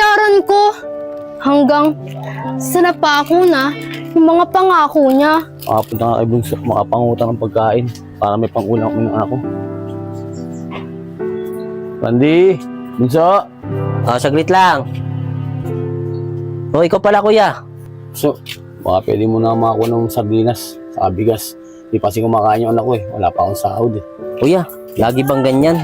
babayaran ko? Hanggang sa napako na yung mga pangako niya. Makapunta nga kay Bunso, makapangutang ng pagkain para may pangulang ko ng ako. Randy! Bunso! Saglit lang. Ikaw pala kuya. So, baka pwede mo na makakuha ng sardinas sa bigas. Di pa kasi kumakain yung anak ko eh. Wala pa akong sahod eh. Kuya, lagi bang ganyan?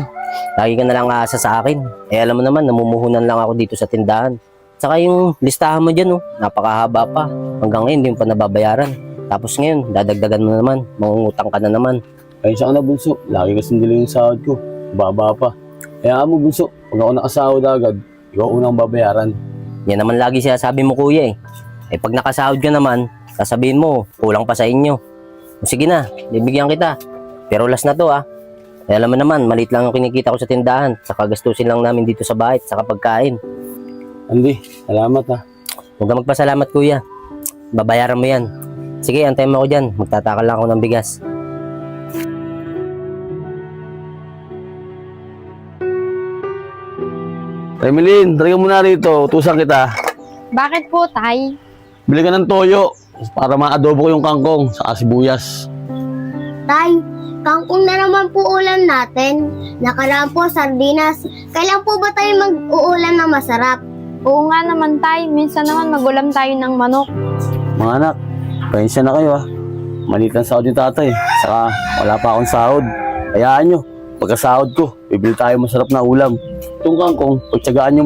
Lagi ka na lang aasa sa akin. Alam mo naman, namumuhunan lang ako dito sa tindahan. Saka yung listahan mo dyan, napakahaba pa. Hanggang ngayon, hindi mo pa nababayaran. Tapos ngayon, dadagdagan mo naman. Mangungutang ka na naman. Kaya siya ka na Bunso. Lagi kasing dili yung sahod ko. Baba pa. Kaya mo Bunso, pag ako nakasahod agad, ikaw unang babayaran. Yan naman lagi sinasabi mo kuya pag nakasahod ka naman, sasabihin mo, kulang pa sa inyo. Sige na, bibigyan kita. Pero last na to alam mo naman, maliit lang ang kinikita ko sa tindahan. Saka gastusin lang namin dito sa bahay, sa pagkain. Andy, salamat Huwag ka magpasalamat kuya. Babayaran mo yan. Sige, antayin mo ako dyan. Magtatakal lang ako ng bigas. Remelin, tarigan mo na rito. Utusan kita. Bakit po, Tay? Bili ka ng toyo para ma-adobo ko yung kangkong sa sibuyas. Tay, kangkong na naman po ulam natin. Nakaraan po, sardinas. Kailan po ba tayo mag-uulam na masarap? Oo nga naman, Tay. Minsan naman magulam tayo ng manok. Mga anak, pasensya na kayo Maliit ang sahod yung tatay. Saka wala pa akong sahod. Hayaan nyo, pagkasahod ko, bibili tayo masarap na ulam. Itong kangkong, pagtsagaan nyo